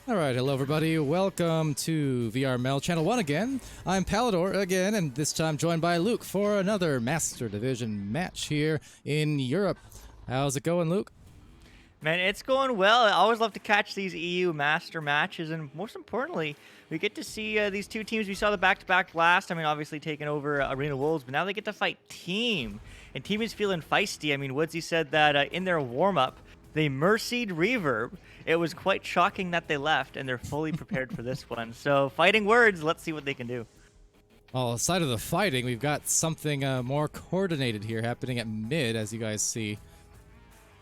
All right, hello everybody. Welcome to VRML Channel 1 again. I'm Palidore again, and this time joined by Luke for another Master Division match here in Europe. How's it going, Luke? Man, it's going well. I always love to catch these EU Master matches, and most importantly, we get to see these two teams. We saw the back-to-back last. I mean, obviously taking over Arena Wolves, but now they get to fight Team. And Team is feeling feisty. I mean, Woodsy said that in their warm-up, they mercied Reverb. It was quite shocking that they left, and they're fully prepared for this one. So, fighting words, let's see what they can do. Well, aside of the fighting, we've got something more coordinated here happening at mid, as you guys see.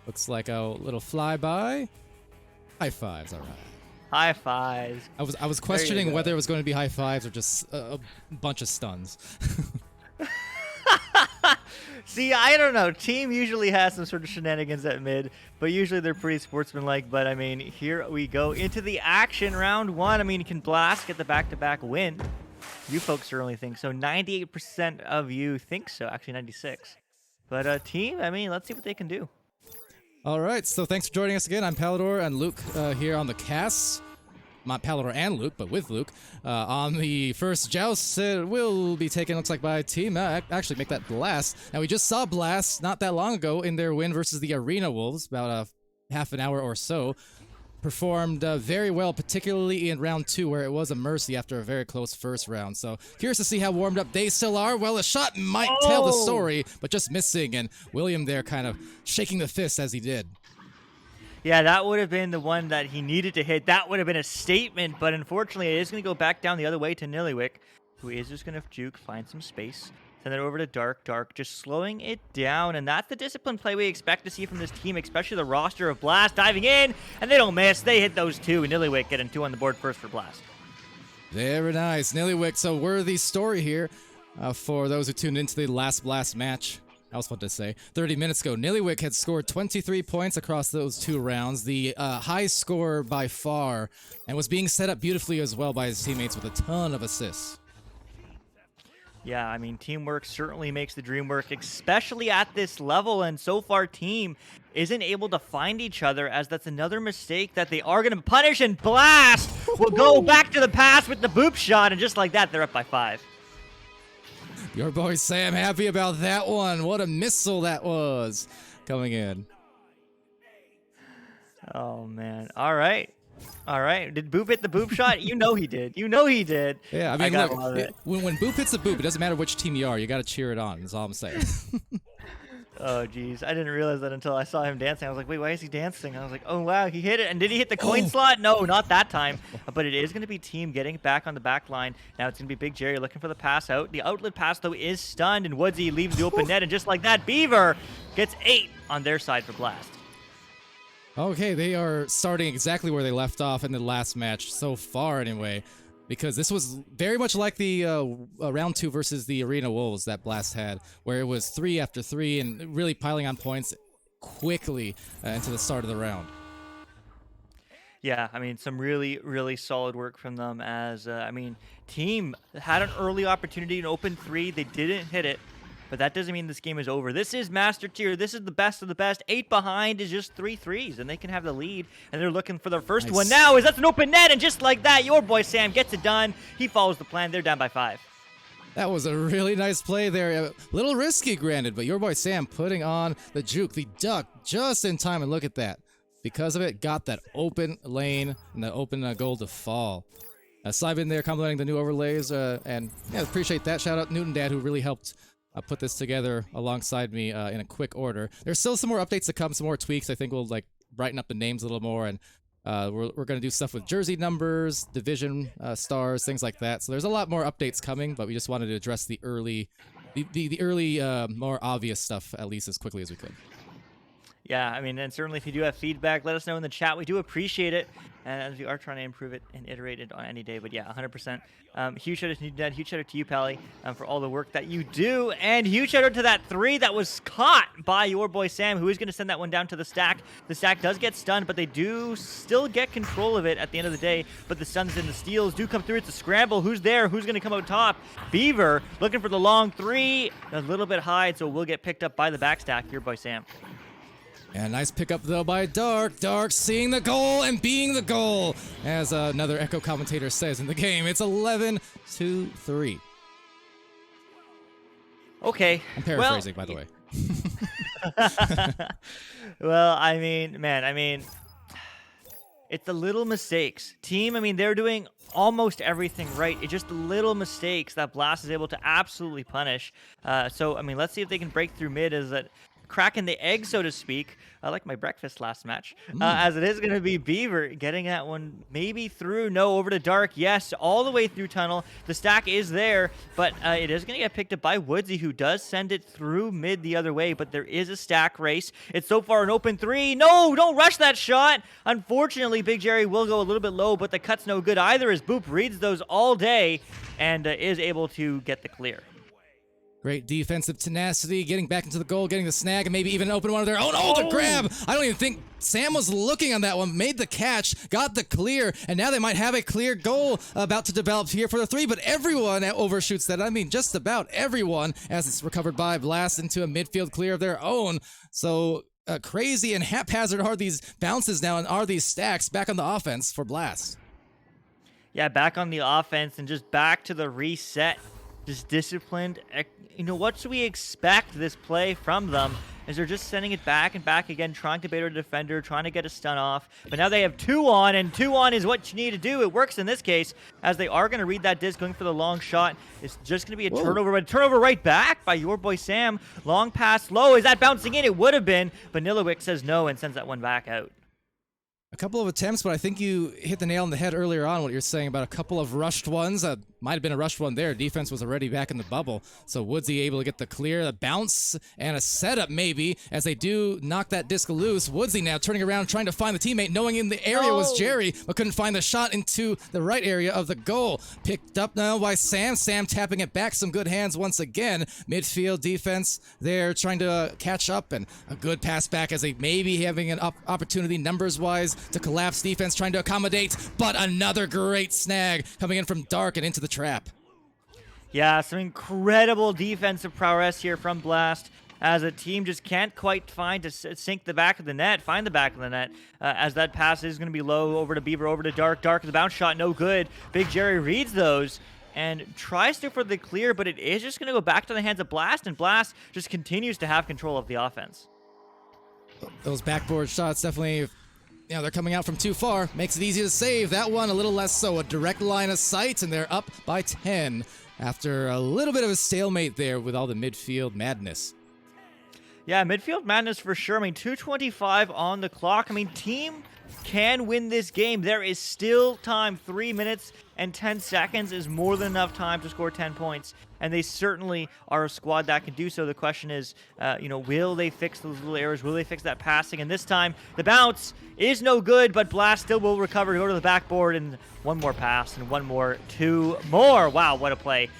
Looks like a little flyby. High fives, all right. High fives. I was questioning whether it was going to be high fives or just a bunch of stuns. See, I don't know. Team usually has some sort of shenanigans at mid, but usually they're pretty sportsmanlike. But I mean, here we go into the action, round one. I mean, can Blast get the back-to-back win? You folks certainly think so. 98% of you think so. Actually, 96. But team, I mean, let's see what they can do. All right, so thanks for joining us again. I'm Palidore and Luke here on the cast. Not Palidore and Luke, but with Luke. On the first joust, it will be taken, looks like, by Team. Actually, make that Blast. Now, we just saw Blast not that long ago in their win versus the Arena Wolves, about half an hour or so. Performed very well, particularly in round 2, where it was a mercy after a very close first round. So, curious to see how warmed up they still are. Well, a shot might tell the story, but just missing, and William there kind of shaking the fist as he did. Yeah, that would have been the one that he needed to hit. That would have been a statement, but unfortunately, it is going to go back down the other way to Nillywick, who is just going to juke, find some space. Send it over to Dark. Dark just slowing it down, and that's the disciplined play we expect to see from this team, especially the roster of Blast diving in, and they don't miss. They hit those 2, and Nillywick getting 2 on the board first for Blast. Very nice. Nillywick, so worthy story here for those who tuned into the last Blast match. I was about to say 30 minutes ago, Nillywick had scored 23 points across those 2 rounds, the high score by far, and was being set up beautifully as well by his teammates with a ton of assists. Yeah, I mean, teamwork certainly makes the dream work, especially at this level, and so far Team isn't able to find each other, as that's another mistake that they are going to punish, and Blast will go back to the pass with the boop shot, and just like that, they're up by 5. Your boy Sam happy about that one. What a missile that was coming in. Oh, man. All right. All right. Did Boop hit the boop shot? You know he did. You know he did. Yeah, I mean, look, when Boop hits the boop, it doesn't matter which team you are. You got to cheer it on. That's all I'm saying. Oh, geez. I didn't realize that until I saw him dancing. I was like, wait, why is he dancing? I was like, oh, wow, he hit it. And did he hit the coin slot? No, not that time. But it is going to be Team getting back on the back line. Now it's going to be Big Jerry looking for the pass out. The outlet pass, though, is stunned, and Woodsy leaves the open net. And just like that, Beaver gets 8 on their side for Blast. Okay, they are starting exactly where they left off in the last match so far anyway, because this was very much like the round 2 versus the Arena Wolves that Blast had, where it was 3 after 3 and really piling on points quickly into the start of the round. Yeah, I mean, some really, really solid work from them as, I mean, Team had an early opportunity in open 3. They didn't hit it. But that doesn't mean this game is over. This is Master Tier. This is the best of the best. 8 behind is just 3 threes, and they can have the lead. And they're looking for their first one now. Is that's an open net, and just like that, your boy Sam gets it done. He follows the plan. They're down by 5. That was a really nice play there. A little risky, granted, but your boy Sam putting on the juke, the duck, just in time. And look at that. Because of it, got that open lane and the open goal to fall. Simon there complimenting the new overlays, and yeah, appreciate that. Shout out Newton Dad, who really helped put this together alongside me in a quick order. There's still some more updates to come, some more tweaks. I think we'll like brighten up the names a little more, and we're going to do stuff with jersey numbers, division stars, things like that. So there's a lot more updates coming, but we just wanted to address the early, more obvious stuff at least as quickly as we could. Yeah, I mean, and certainly if you do have feedback, let us know in the chat. We do appreciate it, and as we are trying to improve it and iterate it on any day. But yeah, 100%. Huge shout out to you, Dad. Huge shout out to you, Pally, for all the work that you do. And huge shout out to that 3 that was caught by your boy Sam, who is going to send that one down to the stack. The stack does get stunned, but they do still get control of it at the end of the day. But the stuns and the steals do come through. It's a scramble. Who's there? Who's going to come out top? Beaver looking for the long 3. A little bit high, so we'll get picked up by the back stack. Your boy Sam. And nice pickup, though, by Dark. Dark seeing the goal and being the goal, as another Echo commentator says in the game. It's 11-3. Okay. I'm paraphrasing, by the way. Well, I mean, man, it's the little mistakes. Team, I mean, they're doing almost everything right. It's just the little mistakes that Blast is able to absolutely punish. So, I mean, let's see if they can break through mid. Is that cracking the egg, so to speak, like my breakfast last match, as it is going to be Beaver getting that one maybe through. No, over to Dark. Yes, all the way through tunnel. The stack is there, but it is going to get picked up by Woodsy, who does send it through mid the other way, but there is a stack race. It's so far an open 3. No, don't rush that shot. Unfortunately, Big Jerry will go a little bit low, but the cut's no good either, as Boop reads those all day and is able to get the clear. Great defensive tenacity, getting back into the goal, getting the snag, and maybe even open one of their own. Oh, the grab! I don't even think Sam was looking on that one. Made the catch, got the clear, and now they might have a clear goal about to develop here for the 3, but everyone overshoots that. I mean, just about everyone, as it's recovered by Blast into a midfield clear of their own. So crazy and haphazard are these bounces now, and are these stacks back on the offense for Blast. Yeah, back on the offense and just back to the reset. Just disciplined. You know, what should we expect this play from them? As they're just sending it back and back again, trying to bait our defender, trying to get a stun off. But now they have 2 on, and 2 on is what you need to do. It works in this case, as they are going to read that disc, going for the long shot. It's just going to be a turnover, but a turnover right back by your boy Sam. Long pass low. Is that bouncing in? It would have been, but Nilowick says no and sends that one back out. A couple of attempts, but I think you hit the nail on the head earlier on, what you're saying about a couple of rushed ones. Might have been a rushed one there. Defense was already back in the bubble. So Woodsy able to get the clear, a bounce, and a setup maybe, as they do knock that disc loose. Woodsy now turning around, trying to find the teammate, knowing in the area was Jerry, but couldn't find the shot into the right area of the goal. Picked up now by Sam. Sam tapping it back. Some good hands once again. Midfield defense there trying to catch up, and a good pass back as they maybe having an opportunity numbers-wise to collapse defense, trying to accommodate, but another great snag coming in from Dark and into the trap. Yeah, some incredible defensive prowess here from Blast, as a team just can't quite find to sink the back of the net, find the back of the net, as that pass is going to be low over to Beaver, over to Dark. Dark, the bounce shot, no good. Big Jerry reads those and tries to for the clear, but it is just going to go back to the hands of Blast, and Blast just continues to have control of the offense. Those backboard shots definitely, they're coming out from too far. Makes it easy to save. That one a little less so. A direct line of sight, and they're up by 10 after a little bit of a stalemate there with all the midfield madness. Yeah, midfield madness for sure. I mean, 2:25 on the clock. I mean, team can win this game. There is still time. 3 minutes and 10 seconds is more than enough time to score 10 points. And they certainly are a squad that can do so. The question is, will they fix those little errors? Will they fix that passing? And this time, the bounce is no good, but Blast still will recover, go to the backboard, and one more pass, and one more, 2 more. Wow, what a play.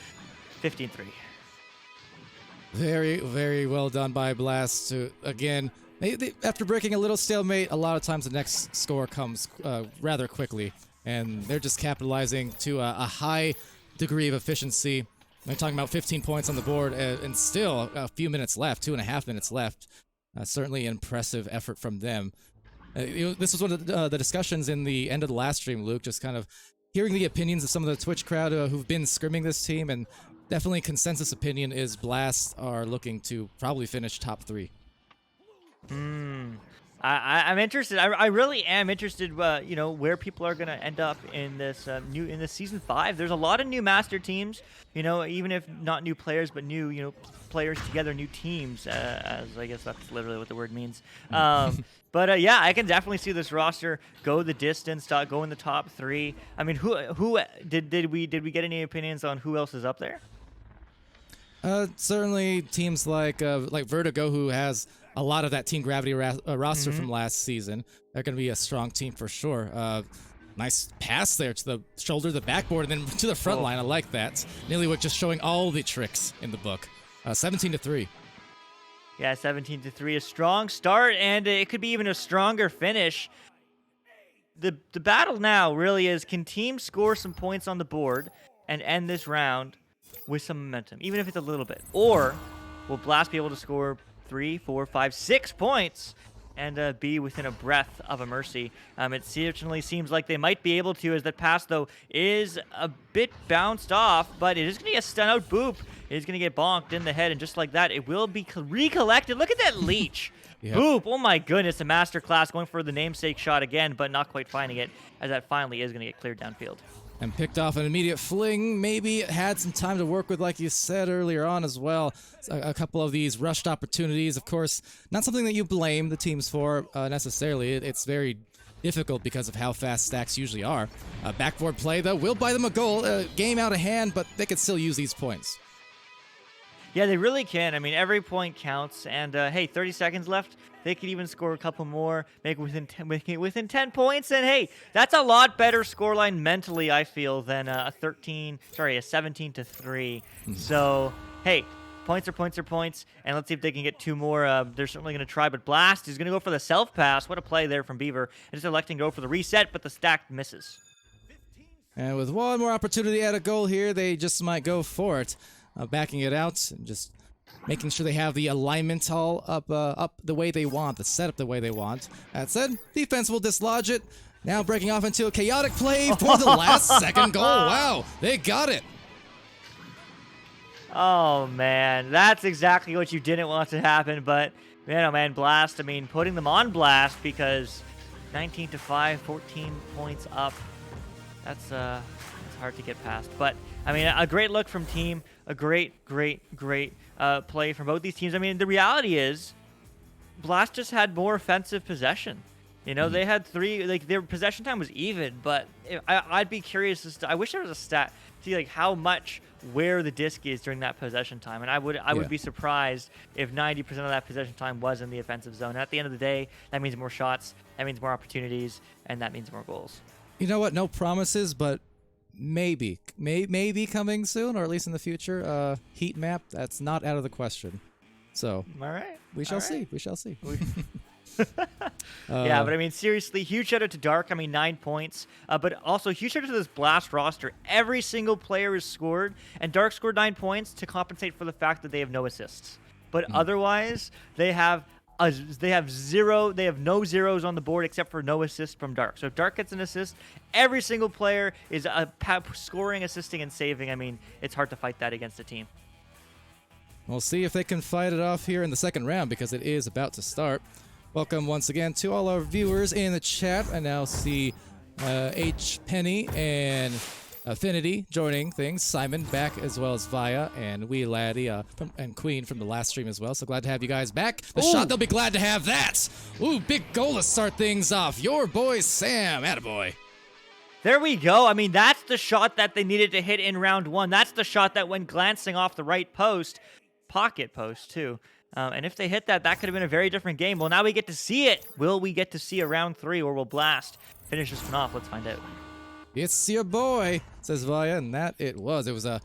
15-3. Very, very well done by Blast to, again, after breaking a little stalemate, a lot of times the next score comes rather quickly, and they're just capitalizing to a high degree of efficiency. They're talking about 15 points on the board, and still a few minutes left, 2.5 minutes left. Certainly impressive effort from them. This was one of the discussions in the end of the last stream, Luke, just kind of hearing the opinions of some of the Twitch crowd who've been scrimming this team, and definitely consensus opinion is Blast are looking to probably finish top 3. I'm interested. I really am interested. Where people are going to end up in this in this season 5. There's a lot of new master teams. Even if not new players, but new players together, new teams. As I guess that's literally what the word means. But yeah, I can definitely see this roster go the distance, go in the top 3. I mean, who did we get any opinions on who else is up there? Certainly teams like Vertigo, who has a lot of that Team Gravity roster from last season. They're going to be a strong team for sure. Nice pass there to the shoulder, the backboard, and then to the front line. I like that. Nilowick just showing all the tricks in the book. 17-3. Yeah, 17-3. A strong start, and it could be even a stronger finish. The battle now really is, can teams score some points on the board and end this round with some momentum, even if it's a little bit? Or will Blast be able to score 3, 4, 5, 6 points and be within a breath of a mercy? It certainly seems like they might be able to, as that pass, though, is a bit bounced off, but it is going to get stun out. Boop is going to get bonked in the head, and just like that, it will be recollected. Look at that leech. Yep. Boop. Oh, my goodness. A masterclass going for the namesake shot again, but not quite finding it, as that finally is going to get cleared downfield. And picked off an immediate fling. Maybe had some time to work with, like you said earlier on as well. A couple of these rushed opportunities, of course, not something that you blame the teams for necessarily. It's very difficult because of how fast stacks usually are. Backboard play, though, will buy them a goal. Game out of hand, but they could still use these points. Yeah, they really can. I mean, every point counts. And, hey, 30 seconds left. They could even score a couple more, make it within 10 points. And, hey, that's a lot better scoreline mentally, I feel, than a 17-3. So, hey, Points are points are points. And let's see if they can get 2 more. They're certainly going to try, but Blast is going to go for the self-pass. What a play there from Beaver. And just electing to go for the reset, but the stack misses. And with one more opportunity at a goal here, they just might go for it. Backing it out and just making sure they have the alignment all up the way they want, the setup the way they want. That said, defense will dislodge it. Now breaking off into a chaotic play for the last second goal. Wow, they got it. Oh, man. That's exactly what you didn't want to happen. But, man, oh, man, Blast. I mean, putting them on blast because 19-5, 14 points up. That's hard to get past. But, I mean, a great look from Team. A great play from both these teams. I mean, the reality is Blast just had more offensive possession. You know, they had 3, like, their possession time was even, but I'd be curious as to, I wish there was a stat to see, like, how much where the disc is during that possession time. And I would be surprised if 90% of that possession time was in the offensive zone. And at the end of the day, that means more shots, that means more opportunities, and that means more goals. You know what? No promises, but maybe coming soon, or at least in the future. Heat map, that's not out of the question. So, all right, we shall see. We shall see. Yeah, but I mean, seriously, huge shout out to Dark. I mean, 9 points. But also, huge shout out to this Blast roster. Every single player is scored, and Dark scored 9 points to compensate for the fact that they have no assists. But otherwise, they have zero. They have no zeros on the board except for no assists from Dark. So if Dark gets an assist, every single player is scoring, assisting, and saving. I mean, it's hard to fight that against a team. We'll see if they can fight it off here in the second round because it is about to start. Welcome once again to all our viewers in the chat. I now see H. Penny and Affinity joining things. Simon back as well as Via and Wee Laddie and Queen from the last stream as well. So glad to have you guys back. The shot, they'll be glad to have that. Ooh, big goal to start things off. Your boy Sam, attaboy. There we go. I mean, that's the shot that they needed to hit in round 1. That's the shot that went glancing off the right post. Pocket post, too. And if they hit that, that could have been a very different game. Well, now we get to see it. Will we get to see a round 3, or will Blast finish this one off? Let's find out. It's your boy, says Via, and that it was. It was a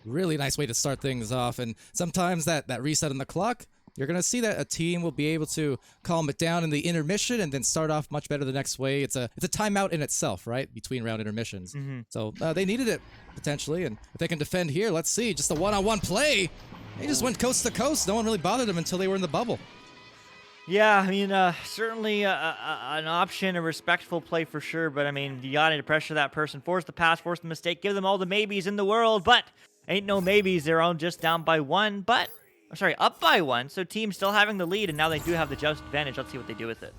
really nice way to start things off. And sometimes that reset on the clock, you're going to see that a team will be able to calm it down in the intermission and then start off much better the next way. It's a timeout in itself, right, between round intermissions. So they needed it, potentially. And if they can defend here, let's see. Just a one-on-one play. They just went coast to coast. No one really bothered them until they were in the bubble. Yeah, I mean, certainly an option, a respectful play for sure. But, I mean, you got to pressure that person, force the pass, force the mistake, give them all the maybes in the world. But ain't no maybes. They're all just down by 1. But, sorry, up by 1. So team still having the lead, and now they do have the just advantage. Let's see what they do with it.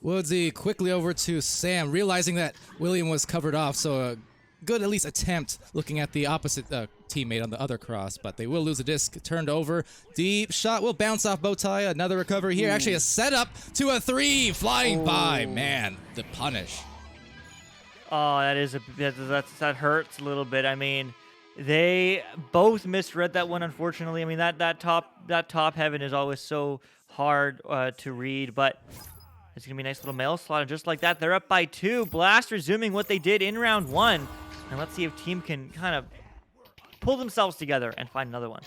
Woodsy quickly over to Sam, realizing that William was covered off. So a good at least attempt looking at the opposite teammate on the other cross, but they will lose a disc. Turned over. Deep shot will bounce off Bowtie. Another recovery here. Actually a setup to a 3. Flying by. Man, the punish. Oh, that hurts a little bit. I mean, they both misread that one, unfortunately. I mean, that top heaven is always so hard to read, but it's going to be a nice little mail slot. And just like that, they're up by 2. Blast resuming what they did in round 1. And let's see if team can kind of pull themselves together and find another one.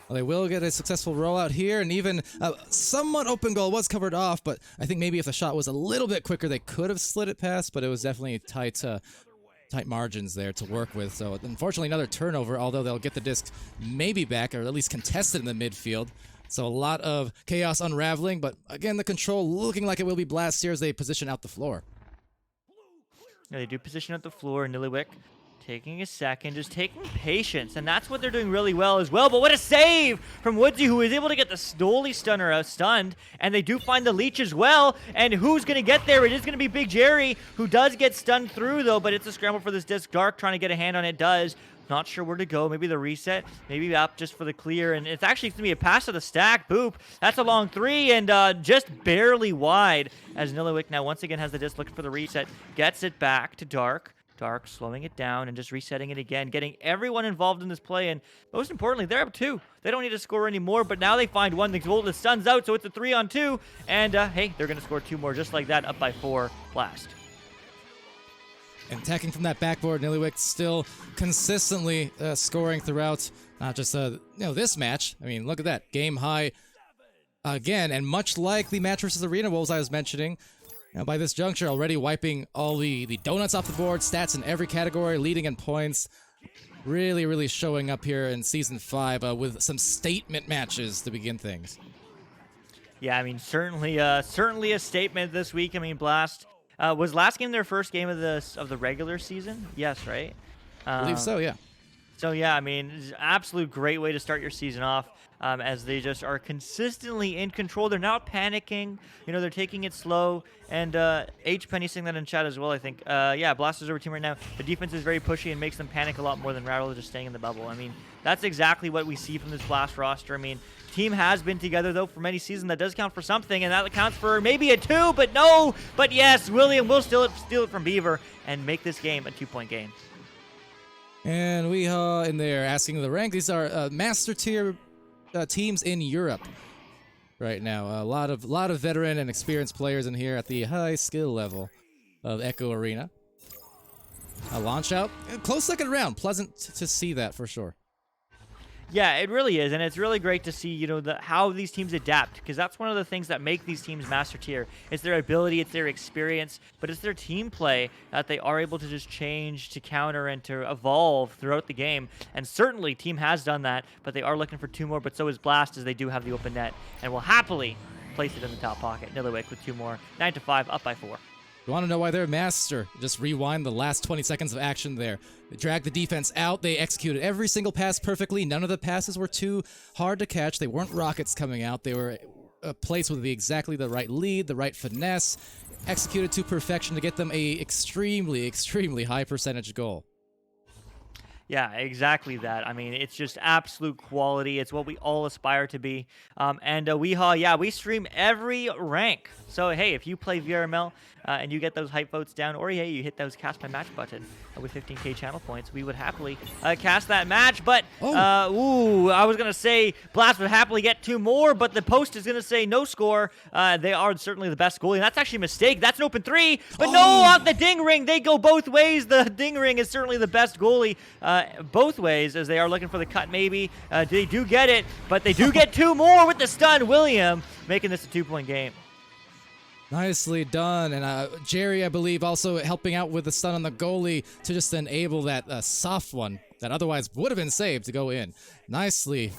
Well, they will get a successful rollout here, and even somewhat open goal was covered off, but I think maybe if the shot was a little bit quicker, they could have slid it past, but it was definitely tight margins there to work with. So unfortunately, another turnover, although they'll get the disc maybe back, or at least contested in the midfield. So a lot of chaos unraveling, but again, the control looking like it will be Blast here as they position out the floor. Yeah, they do position out the floor. Nillywick taking a second, just taking patience, and that's what they're doing really well as well. But what a save from Woodsy, who is able to get the Stoley stunner stunned, and they do find the leech as well. And who's going to get there? It is going to be Big Jerry, who does get stunned through, though, but it's a scramble for this disc. Dark trying to get a hand on it, does. Not sure where to go. Maybe the reset, maybe up just for the clear, and it's actually going to be a pass to the stack. Boop. That's a long 3, and just barely wide, as Nillywick now once again has the disc, looking for the reset, gets it back to Dark. Dark slowing it down and just resetting it again, getting everyone involved in this play, and most importantly, they're up 2. They don't need to score anymore, but now they find one. The sun's out, so it's a 3-on-2, and hey, they're going to score 2 more just like that, up by 4. Blast. attacking from that backboard. Nillywick still consistently scoring throughout not just this match. I mean, look at that. Game high again, and much like the match versus Arena Wolves I was mentioning, by this juncture already wiping all the donuts off the board, stats in every category, leading in points. Really, really showing up here in Season 5 with some statement matches to begin things. Yeah, I mean, certainly a statement this week. I mean, Blast was last game their first game of the regular season. Yes, right? I believe so, yeah. So yeah, I mean, it's an absolute great way to start your season off, as they just are consistently in control. They're not panicking. You know, they're taking it slow. And H Penny saying that in chat as well, I think. Yeah, Blasters over team right now. The defense is very pushy and makes them panic a lot more than Rattle just staying in the bubble. I mean, that's exactly what we see from this Blast roster. I mean, team has been together though for many seasons. That does count for something, and that accounts for maybe a 2, but no. But yes, William will steal it from Beaver and make this game a 2-point game. And we in there asking the rank. These are master tier teams in Europe right now. A lot of veteran and experienced players in here at the high skill level of Echo Arena. A launch out, close second round. Pleasant to see that for sure. Yeah, it really is, and it's really great to see, you know, how these teams adapt, because that's one of the things that make these teams master tier. It's their ability, it's their experience, but it's their team play that they are able to just change, to counter, and to evolve throughout the game. And certainly, team has done that, but they are looking for 2 more, but so is Blast, as they do have the open net, and will happily place it in the top pocket. Nillywick with 2 more, 9-5, up by 4. You want to know why they're master? Just rewind the last 20 seconds of action there. They dragged the defense out. They executed every single pass perfectly. None of the passes were too hard to catch. They weren't rockets coming out. They were placed with exactly the right lead, the right finesse, executed to perfection to get them a extremely, extremely high percentage goal. Yeah, exactly that. I mean, it's just absolute quality. It's what we all aspire to be. We stream every rank. So, hey, if you play VRML and you get those hype votes down, or, hey, you hit those cast my match button with 15k channel points, we would happily cast that match. But, I was going to say Blast would happily get 2 more, but the post is going to say no score. They are certainly the best goalie. And that's actually a mistake. That's an open 3. But no, off the ding ring. They go both ways. The ding ring is certainly the best goalie both ways, as they are looking for the cut maybe. They do get it, but they do get 2 more with the stun. William making this a 2-point game. Nicely done. And Jerry, I believe, also helping out with the stun on the goalie to just enable that soft one that otherwise would have been saved to go in. Nicely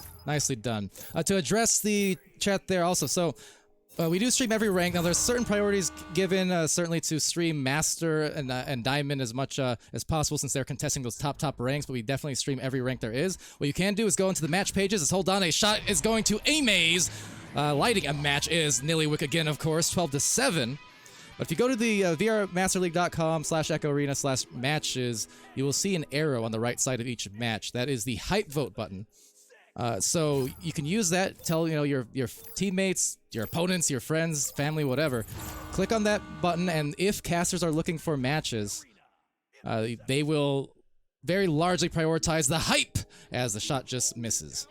done. To address the chat there also, so we do stream every rank. Now, there's certain priorities given, certainly to stream Master and Diamond as much as possible, since they're contesting those top ranks, but we definitely stream every rank there is. What you can do is go into the match pages. Let's hold on. A shot is going to a maze. Lighting a match is Nillywick again, of course, 12-7. But if you go to the vrmasterleague.com/echoarena/matches, you will see an arrow on the right side of each match. That is the hype vote button. So you can use that, tell your teammates, your opponents, your friends, family, whatever. Click on that button, and if casters are looking for matches, they will very largely prioritize the hype as the shot just misses.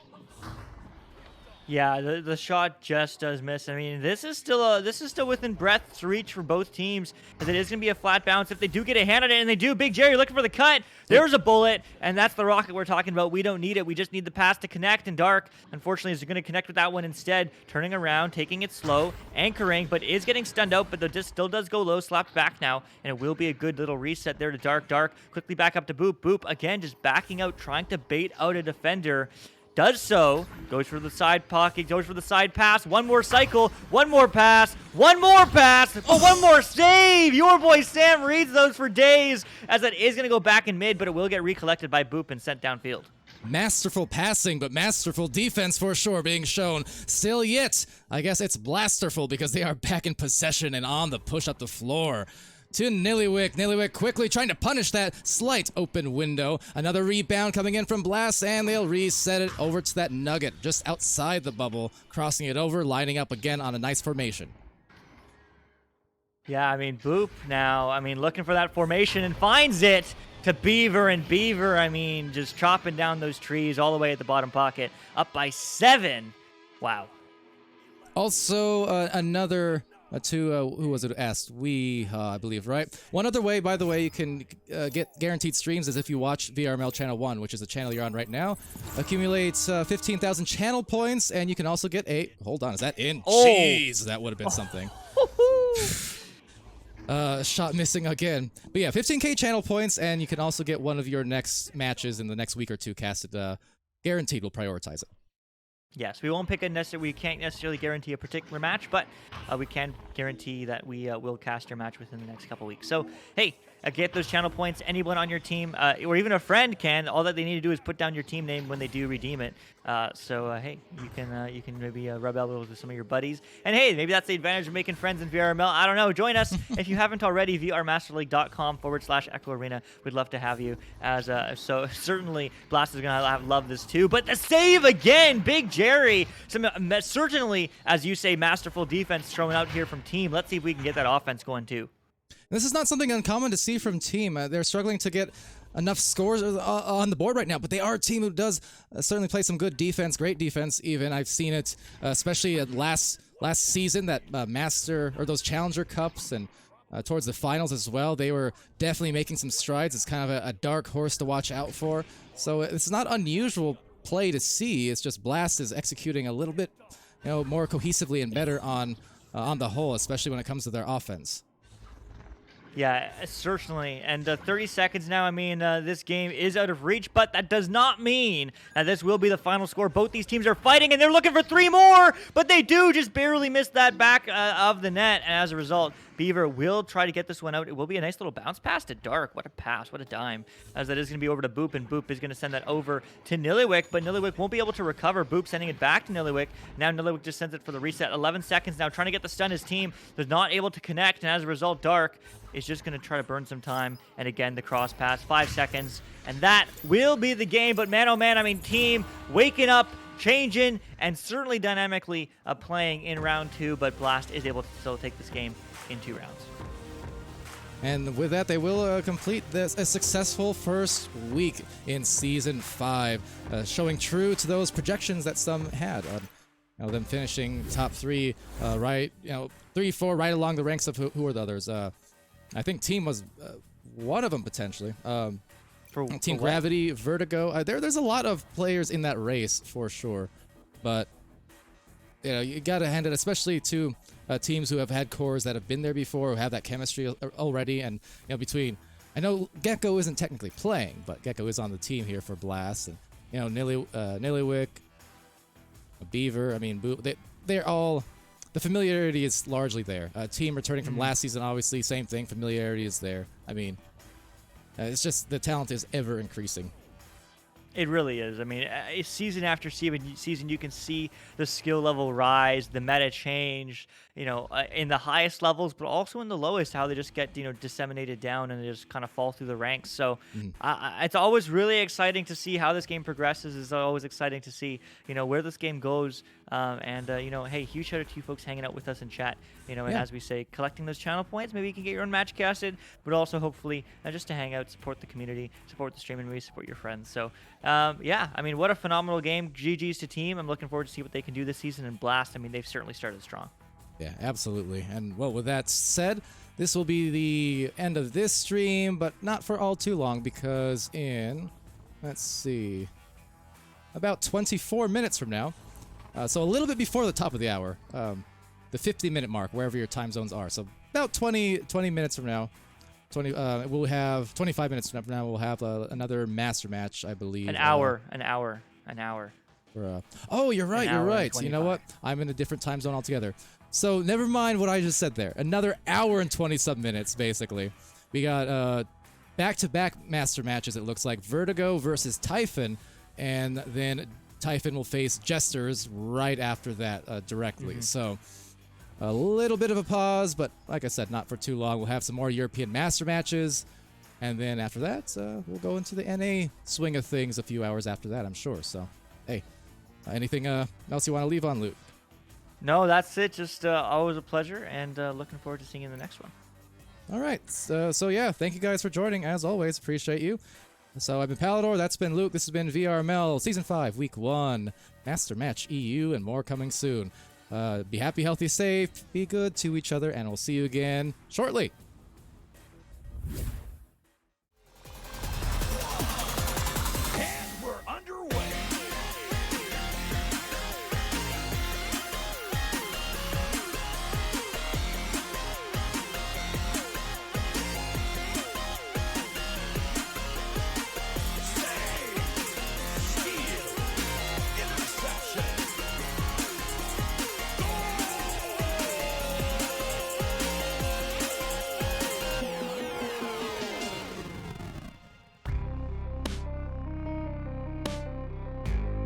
Yeah, the shot just does miss. I mean, this is still within breath's reach for both teams, as it is going to be a flat bounce. If they do get a hand on it, and they do, Big Jerry looking for the cut. There's a bullet, and that's the rocket we're talking about. We don't need it. We just need the pass to connect, and Dark, unfortunately, is going to connect with that one instead, turning around, taking it slow, anchoring, but is getting stunned out, but the disc still does go low, slapped back now, and it will be a good little reset there to Dark. Dark quickly back up to Boop. Boop, again, just backing out, trying to bait out a defender. Does so, goes for the side pocket, goes for the side pass, one more cycle, one more pass, but one more save! Your boy Sam reads those for days, as that is going to go back in mid, but it will get recollected by Boop and sent downfield. Masterful passing, but masterful defense for sure being shown. Still yet, I guess it's blasterful, because they are back in possession and on the push up the floor. To Nillywick. Nillywick quickly trying to punish that slight open window. Another rebound coming in from Blast, and they'll reset it over to that nugget just outside the bubble, crossing it over, lining up again on a nice formation. Yeah, I mean, Boop now, looking for that formation and finds it to Beaver, and Beaver, just chopping down those trees all the way at the bottom pocket, up by 7. Wow. Also, another who was it asked? I believe, right? One other way, by the way, you can get guaranteed streams is if you watch VRML Channel 1, which is the channel you're on right now. Accumulates 15,000 channel points, and you can also get a... Hold on, is that in? Oh. Jeez, that would have been something. Shot missing again. But yeah, 15k channel points, and you can also get one of your next matches in the next week or two casted. Guaranteed, we'll prioritize it. Yes, we won't pick a necessary. We can't necessarily guarantee a particular match, but we can guarantee that we will cast your match within the next couple weeks. So, hey, get those channel points. Anyone on your team, or even a friend can. All that they need to do is put down your team name when they do redeem it. Hey, you can maybe rub elbows with some of your buddies. And hey, maybe that's the advantage of making friends in VRML. I don't know. Join us if you haven't already. vrmasterleague.com/Echo Arena. We'd love to have you. So certainly Blast is gonna love this too. But the save again, Big Jerry. Certainly, as you say, masterful defense thrown out here from Team. Let's see if we can get that offense going too. This is not something uncommon to see from Team. They're struggling to get enough scores on the board right now, but they are a team who does certainly play some good defense, great defense even. I've seen it, especially at last season, that Master, or those Challenger Cups, and towards the finals as well. They were definitely making some strides. It's kind of a dark horse to watch out for. So it's not unusual play to see. It's just Blast is executing a little bit more cohesively and better on the whole, especially when it comes to their offense. Yeah, certainly. And 30 seconds now. I mean, this game is out of reach, but that does not mean that this will be the final score. Both these teams are fighting, and they're looking for 3 more, but they do just barely miss that back of the net. And as a result, Beaver will try to get this one out. It will be a nice little bounce pass to Dark. What a pass. What a dime. As that is going to be over to Boop, and Boop is going to send that over to Nillywick, but Nillywick won't be able to recover. Boop sending it back to Nillywick. Now Nillywick just sends it for the reset. 11 seconds now, trying to get the stun. His team is not able to connect, and as a result, Dark is just going to try to burn some time. And again, the cross pass, 5 seconds. And that will be the game. But man, oh man, I mean, Team waking up, changing, and certainly dynamically playing in round 2. But Blast is able to still take this game in 2 rounds. And with that, they will complete a successful first week in Season 5, showing true to those projections that some had. Them finishing top 3, 3, 4, right along the ranks of who are the others. I think Team was one of them potentially. Team Gravity, Vertigo. There's a lot of players in that race for sure, but you gotta hand it, especially to teams who have had cores that have been there before, who have that chemistry already, and between. I know Gecko isn't technically playing, but Gecko is on the team here for Blast, and Nillywick, Beaver. I mean, they're all. The familiarity is largely there. Team returning from last season, obviously, same thing. Familiarity is there. I mean, it's just the talent is ever increasing. It really is. I mean, season after season, you can see the skill level rise, the meta change, in the highest levels, but also in the lowest, how they just get, disseminated down and they just kind of fall through the ranks. So it's always really exciting to see how this game progresses. It's always exciting to see, where this game goes. Hey, huge shout out to you folks hanging out with us in chat, and as we say, collecting those channel points. Maybe you can get your own match casted, but also hopefully just to hang out, support the community, support the stream, and maybe support your friends. So, I mean, what a phenomenal game. GG's to Team. I'm looking forward to see what they can do this season. And Blast, I mean, they've certainly started strong. Yeah, absolutely. And well, with that said, this will be the end of this stream, but not for all too long, because in, let's see, about 24 minutes from now, so a little bit before the top of the hour, the 50-minute mark, wherever your time zones are. So about 20 minutes from now, we'll have 25 minutes from now. We'll have another master match, I believe. An hour. Oh, you're right. You're right. You know what? I'm in a different time zone altogether. So never mind what I just said there. Another hour and 20-some minutes, basically. We got back-to-back master matches. It looks like Vertigo versus Typhon, and then Typhon will face Jesters right after that directly. So a little bit of a pause, but like I said, not for too long. We'll have some more European master matches, and then after that, we'll go into the NA swing of things a few hours after that, I'm sure. So, hey, anything else you want to leave on, Luke? No, that's it. Just always a pleasure, and looking forward to seeing you in the next one. All right. So yeah, thank you guys for joining. As always, appreciate you. So I've been Palidore, that's been Luke, this has been VRML Season 5, Week 1, Master Match EU, and more coming soon. Be happy, healthy, safe. Be good to each other, and we'll see you again shortly. And we're underway.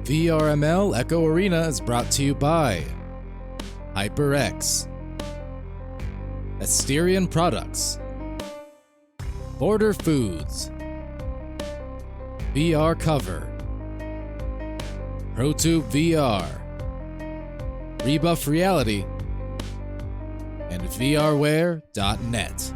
VRML Echo Arena is brought to you by HyperX, Asterion Products, Border Foods, VR Cover, ProTube VR, Rebuff Reality, and VRware.net.